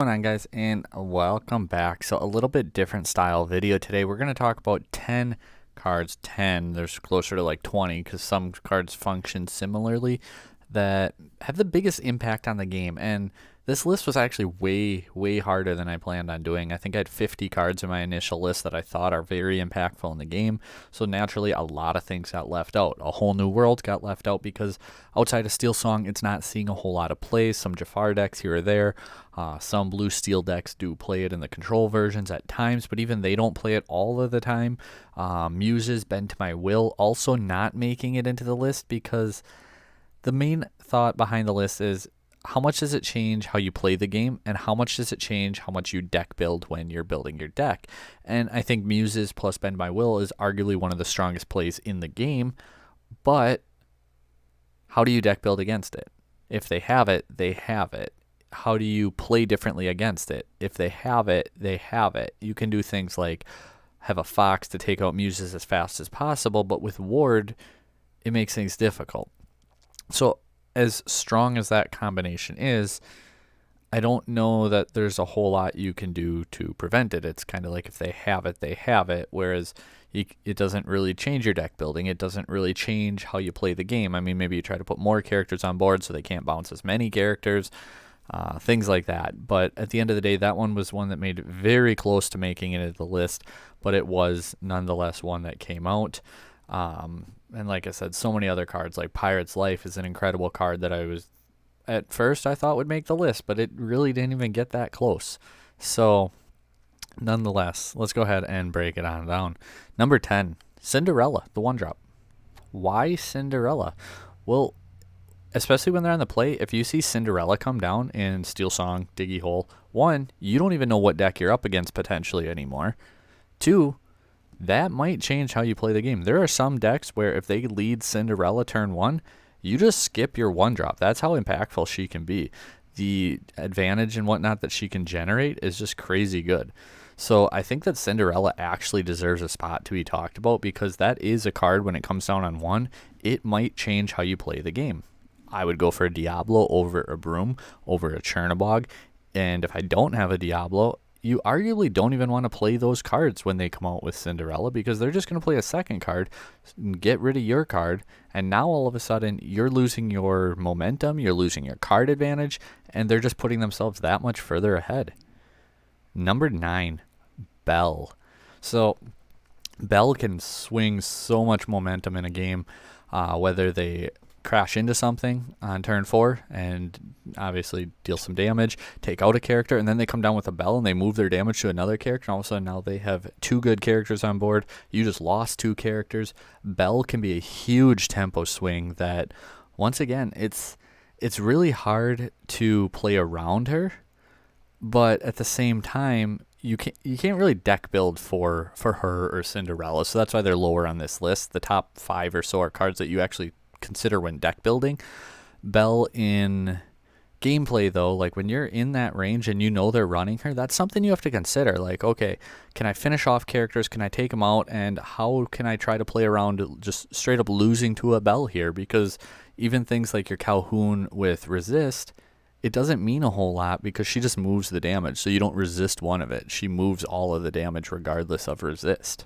What's going on, guys, and welcome back. So a little bit different style video today. We're going to talk about 10 cards. 10, there's closer to like 20 because some cards function similarly that have the biggest impact on the game. And this list was actually way harder than I planned on doing. I think I had 50 cards in my initial list that I thought are very impactful in the game. So naturally, a lot of things got left out. A whole new world got left out because outside of Steel Song, it's not seeing a whole lot of plays. Some Jafar decks here or there. Some blue steel decks do play it in the control versions at times, but even they don't play it all of the time. Muses, Bend to My Will, also not making it into the list because the main thought behind the list is how much does it change how you play the game, and how much does it change how much you deck build when you're building your deck. And I think Muses plus Bend My Will is arguably one of the strongest plays in the game, but how do you deck build against it? If they have it, they have it. How do you play differently against it? If they have it, they have it. You can do things like have a Fox to take out Muses as fast as possible, but with Ward, it makes things difficult. So as strong as that combination is, I don't know that there's a whole lot you can do to prevent it. It's kind of like if they have it, they have it, whereas it doesn't really change your deck building. It doesn't really change how you play the game. I mean, maybe you try to put more characters on board so they can't bounce as many characters, things like that. But at the end of the day, that one was one that made it very close to making it into the list, but it was nonetheless one that came out. And like I said, so many other cards, like Pirate's Life is an incredible card that at first I thought would make the list, but it really didn't even get that close. So nonetheless, let's go ahead and break it on down. Number 10, Cinderella, the 1-drop. Why Cinderella? Well, especially when they're on the play, if you see Cinderella come down in Steel Song, Diggy Hole, 1, you don't even know what deck you're up against potentially anymore. 2, that might change how you play the game. There are some decks where if they lead Cinderella turn 1, you just skip your 1-drop. That's how impactful she can be. The advantage and whatnot that she can generate is just crazy good. So I think that Cinderella actually deserves a spot to be talked about because that is a card when it comes down on 1, it might change how you play the game. I would go for a Diablo over a Broom, over a Chernobog, and if I don't have a Diablo, you arguably don't even want to play those cards when they come out with Cinderella because they're just going to play a second card and get rid of your card, and now all of a sudden you're losing your momentum, you're losing your card advantage, and they're just putting themselves that much further ahead. Number 9, Belle. So Belle can swing so much momentum in a game, whether they crash into something on turn 4 and obviously deal some damage, take out a character, and then they come down with a Belle and they move their damage to another character, and all of a sudden now they have 2 good characters on board. You just lost 2 characters. Belle can be a huge tempo swing that, once again, it's really hard to play around her, but at the same time, you can't really deck build for her or Cinderella, so that's why they're lower on this list. The top 5 or so are cards that you actually consider when deck building. Belle in gameplay, though, like when you're in that range and you know they're running her, that's something you have to consider. Like, okay, can I finish off characters? Can I take them out? And how can I try to play around just straight up losing to a Belle here? Because even things like your Calhoun with resist, it doesn't mean a whole lot because she just moves the damage, so you don't resist one of it. She moves all of the damage regardless of resist.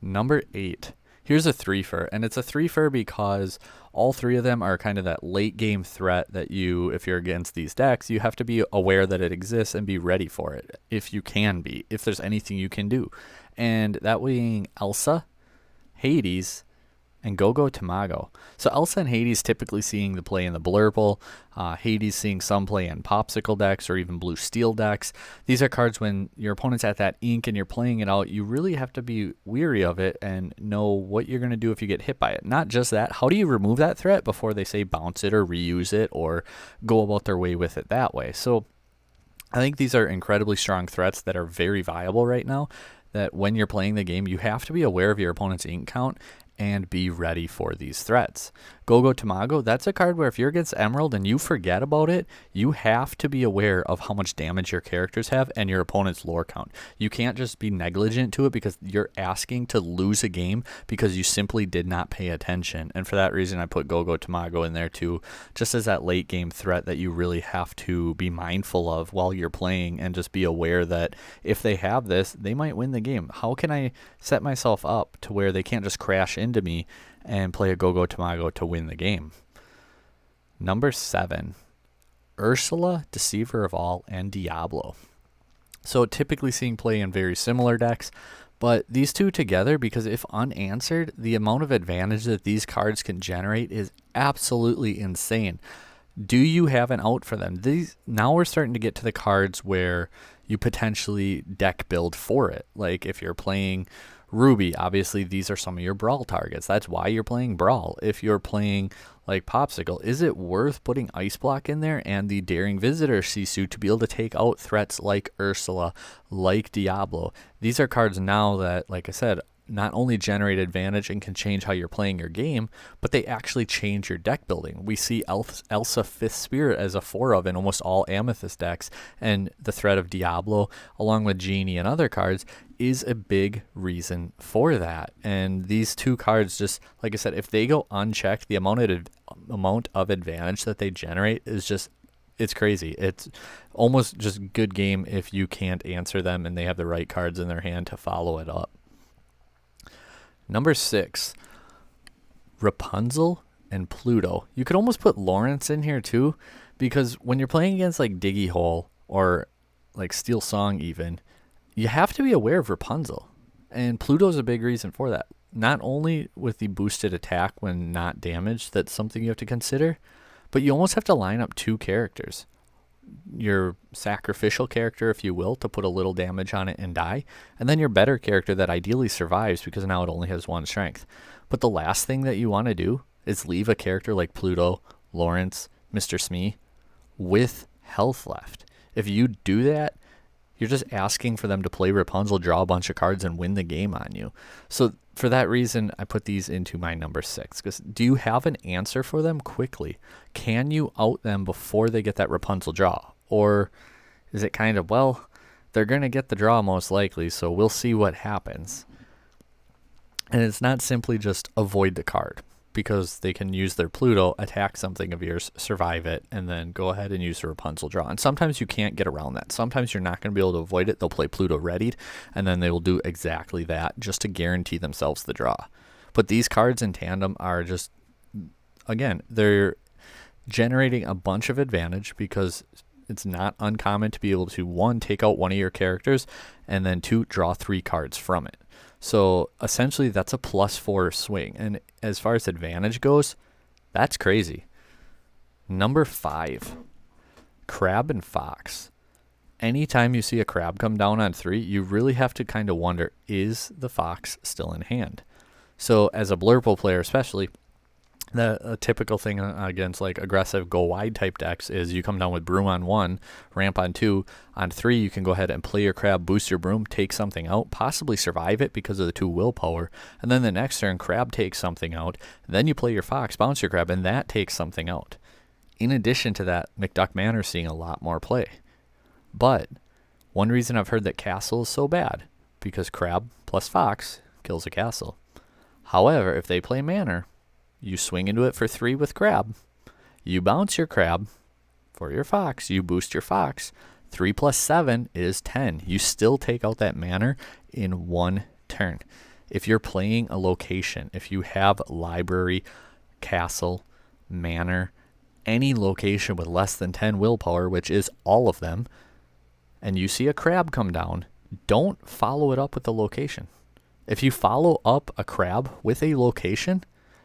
Number 8. Here's a 3-fer, and it's a 3-fer because all 3 of them are kind of that late game threat that you, if you're against these decks, you have to be aware that it exists and be ready for it, if you can be, if there's anything you can do. And that being Elsa, Hades, and Go-Go Tamago. So Elsa and Hades typically seeing the play in the Blurple, Hades seeing some play in Popsicle decks or even Blue Steel decks. These are cards when your opponent's at that ink and you're playing it out, you really have to be weary of it and know what you're going to do if you get hit by it. Not just that, how do you remove that threat before they say bounce it or reuse it or go about their way with it that way. So I think these are incredibly strong threats that are very viable right now, that when you're playing the game, you have to be aware of your opponent's ink count and be ready for these threats. Go Tamago, that's a card where if you're against Emerald and you forget about it, you have to be aware of how much damage your characters have and your opponent's lore count. You can't just be negligent to it because you're asking to lose a game because you simply did not pay attention. And for that reason, I put Go Tamago in there too, just as that late game threat that you really have to be mindful of while you're playing, and just be aware that if they have this, they might win the game. How can I set myself up to where they can't just crash into me and play a Go Tamago to win the game? Number 7, Ursula, Deceiver of All, and Diablo. So typically seeing play in very similar decks, but these two together, because if unanswered, the amount of advantage that these cards can generate is absolutely insane. Do you have an out for them? Now we're starting to get to the cards where you potentially deck build for it. Like if you're playing Ruby, obviously these are some of your Brawl targets. That's why you're playing Brawl. If you're playing like Popsicle, is it worth putting Ice Block in there and the Daring Visitor Sisu to be able to take out threats like Ursula, like Diablo? These are cards now that, like I said, not only generate advantage and can change how you're playing your game, but they actually change your deck building. We see Elsa Fifth Spirit as a 4 of in almost all Amethyst decks, and the threat of Diablo, along with Genie and other cards, is a big reason for that. And these two cards, just like I said, if they go unchecked, the amount of advantage that they generate is just, it's crazy. It's almost just good game if you can't answer them and they have the right cards in their hand to follow it up. Number 6, Rapunzel and Pluto. You could almost put Lawrence in here too, because when you're playing against like Diggy Hole or like Steel Song even, you have to be aware of Rapunzel. And Pluto's a big reason for that. Not only with the boosted attack when not damaged, that's something you have to consider, but you almost have to line up two characters. Your sacrificial character, if you will, to put a little damage on it and die, and then your better character that ideally survives because now it only has 1 strength. But the last thing that you want to do is leave a character like Pluto, Lawrence, Mr. Smee with health left. If you do that, you're just asking for them to play Rapunzel, draw a bunch of cards, and win the game on you. So for that reason, I put these into my number 6. Because do you have an answer for them quickly? Can you out them before they get that Rapunzel draw? Or is it kind of, well, they're going to get the draw most likely, so we'll see what happens. And it's not simply just avoid the card, because they can use their Pluto, attack something of yours, survive it, and then go ahead and use the Rapunzel draw. And sometimes you can't get around that. Sometimes you're not going to be able to avoid it. They'll play Pluto readied, and then they will do exactly that just to guarantee themselves the draw. But these cards in tandem are just, again, they're generating a bunch of advantage because it's not uncommon to be able to, 1, take out one of your characters, and then 2, draw 3 cards from it. So essentially that's a +4 swing. And as far as advantage goes, that's crazy. Number 5, Crab and Fox. Anytime you see a Crab come down on 3, you really have to kind of wonder, is the Fox still in hand? So as a Blurple player especially, a typical thing against like aggressive go wide type decks is you come down with Broom on 1, Ramp on 2. On 3, you can go ahead and play your Crab, boost your Broom, take something out, possibly survive it because of the 2 willpower. And then the next turn, Crab takes something out. Then you play your Fox, bounce your Crab, and that takes something out. In addition to that, McDuck Manor seeing a lot more play. But one reason I've heard that Castle is so bad, because Crab plus Fox kills a Castle. However, if they play Manor, you swing into it for 3 with Crab. You bounce your Crab for your Fox. You boost your Fox. 3 + 7 is 10. You still take out that Manor in 1 turn. If you're playing a location, if you have Library, Castle, Manor, any location with less than 10 willpower, which is all of them, and you see a Crab come down, don't follow it up with the location. If you follow up a Crab with a location,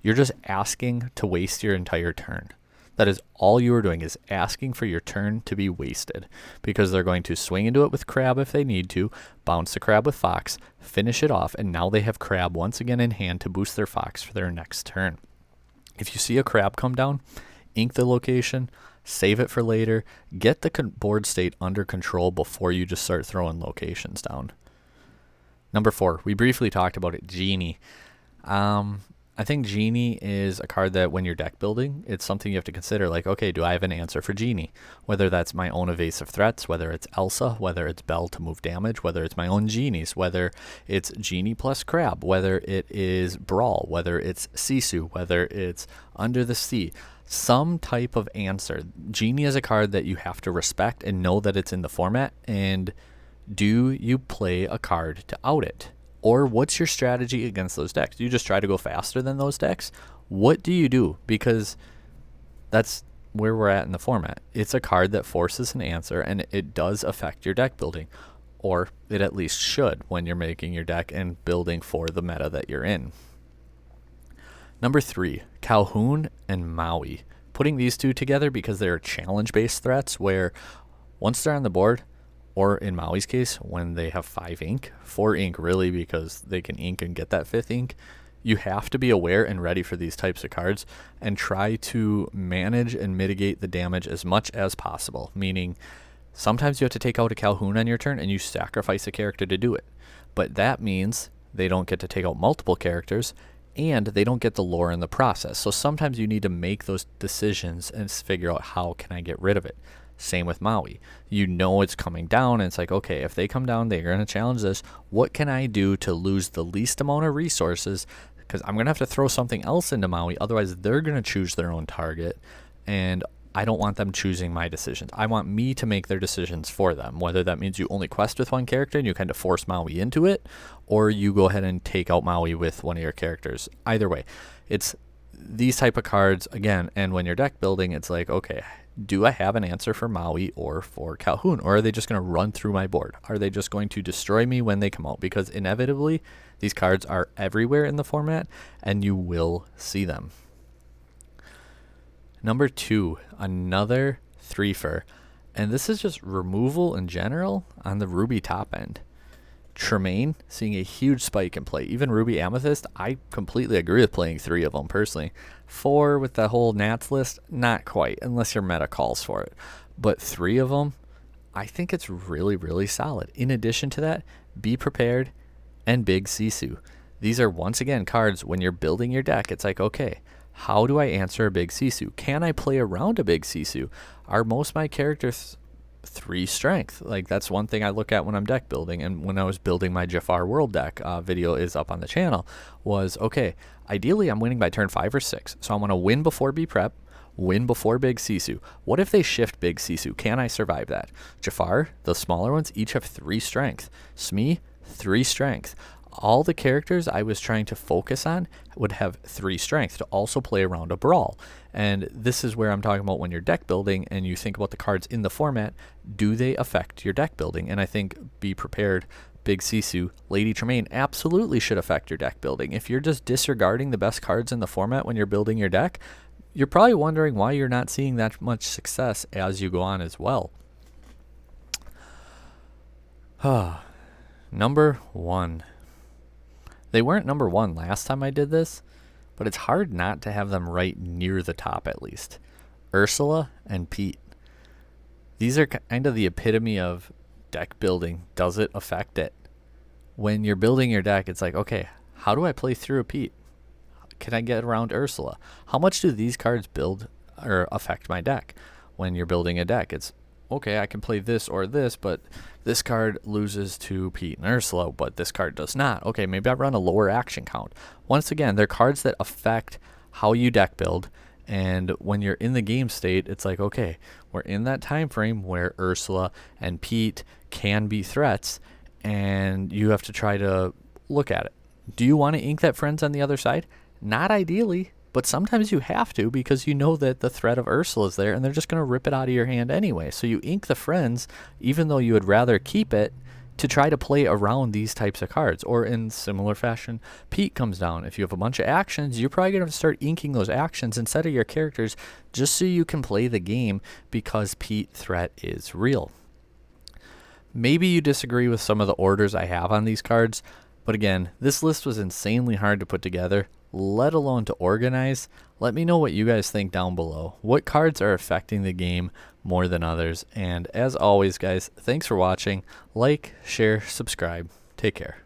you're just asking to waste your entire turn. That is all you are doing, is asking for your turn to be wasted, because they're going to swing into it with Crab if they need to, bounce the Crab with Fox, finish it off, and now they have Crab once again in hand to boost their Fox for their next turn. If you see a Crab come down, ink the location, save it for later, get the board state under control before you just start throwing locations down. Number 4, we briefly talked about it, Genie. I think Genie is a card that when you're deck building, it's something you have to consider. Like, okay, do I have an answer for Genie? Whether that's my own evasive threats, whether it's Elsa, whether it's Belle to move damage, whether it's my own Genies, whether it's Genie plus Crab, whether it is Brawl, whether it's Sisu, whether it's Under the Sea. Some type of answer. Genie is a card that you have to respect and know that it's in the format. And do you play a card to out it? Or what's your strategy against those decks? Do you just try to go faster than those decks? What do you do? Because that's where we're at in the format. It's a card that forces an answer, and it does affect your deck building. Or it at least should when you're making your deck and building for the meta that you're in. Number 3, Calhoun and Maui. Putting these two together because they're challenge-based threats where once they're on the board, or in Maui's case, when they have 5 ink, 4 ink really because they can ink and get that 5th ink, you have to be aware and ready for these types of cards and try to manage and mitigate the damage as much as possible. Meaning, sometimes you have to take out a Calhoun on your turn and you sacrifice a character to do it. But that means they don't get to take out multiple characters and they don't get the lore in the process. So sometimes you need to make those decisions and figure out how can I get rid of it. Same with Maui. You know it's coming down, and it's like, okay, if they come down, they're going to challenge this. What can I do to lose the least amount of resources? Because I'm going to have to throw something else into Maui. Otherwise, they're going to choose their own target, and I don't want them choosing my decisions. I want me to make their decisions for them, whether that means you only quest with one character and you kind of force Maui into it, or you go ahead and take out Maui with one of your characters. Either way, it's these type of cards, again, and when you're deck building, it's like, okay, do I have an answer for Maui or for Calhoun? Or are they just going to run through my board? Are they just going to destroy me when they come out? Because inevitably, these cards are everywhere in the format, and you will see them. Number 2, another 3-fer. And this is just removal in general on the Ruby top end. Tremaine, seeing a huge spike in play. Even Ruby Amethyst, I completely agree with playing 3 of them personally. 4 with the whole Nats list, not quite, unless your meta calls for it. But 3 of them, I think it's really, really solid. In addition to that, Be Prepared and Big Sisu. These are, once again, cards when you're building your deck. It's like, okay, how do I answer a Big Sisu? Can I play around a Big Sisu? Are most of my characters 3 strength? Like, that's one thing I look at when I'm deck building. And when I was building my Jafar World deck, video is up on the channel, was, okay, ideally I'm winning by turn 5 or 6. So I want to win before Be Prep, win before Big Sisu. What if they shift Big Sisu? Can I survive that? Jafar, the smaller ones, each have 3 strength. Smee, 3 strength. All the characters I was trying to focus on would have 3 strength to also play around a brawl. And this is where I'm talking about when you're deck building and you think about the cards in the format, do they affect your deck building? And I think Be Prepared, Big Sisu, Lady Tremaine absolutely should affect your deck building. If you're just disregarding the best cards in the format when you're building your deck, you're probably wondering why you're not seeing that much success as you go on as well. Number 1. They weren't number 1 last time I did this, but it's hard not to have them right near the top at least. Ursula and Pete. These are kind of the epitome of deck building. Does it affect it? When you're building your deck, it's like, okay, how do I play through a Pete? Can I get around Ursula? How much do these cards build or affect my deck? When you're building a deck, it's, okay, I can play this or this, but this card loses to Pete and Ursula, but this card does not. Okay, maybe I run a lower action count. Once again, they're cards that affect how you deck build, and when you're in the game state, it's like, okay, we're in that time frame where Ursula and Pete can be threats, and you have to try to look at it. Do you want to ink that friends on the other side? Not ideally. But sometimes you have to because you know that the threat of Ursula is there and they're just going to rip it out of your hand anyway. So you ink the friends even though you would rather keep it to try to play around these types of cards. Or in similar fashion, Pete comes down. If you have a bunch of actions, you're probably going to start inking those actions instead of your characters just so you can play the game because Pete threat is real. Maybe you disagree with some of the orders I have on these cards, but again, this list was insanely hard to put together, let alone to organize. Let me know what you guys think down below. What cards are affecting the game more than others? And as always, guys, thanks for watching. Like, share, subscribe. Take care.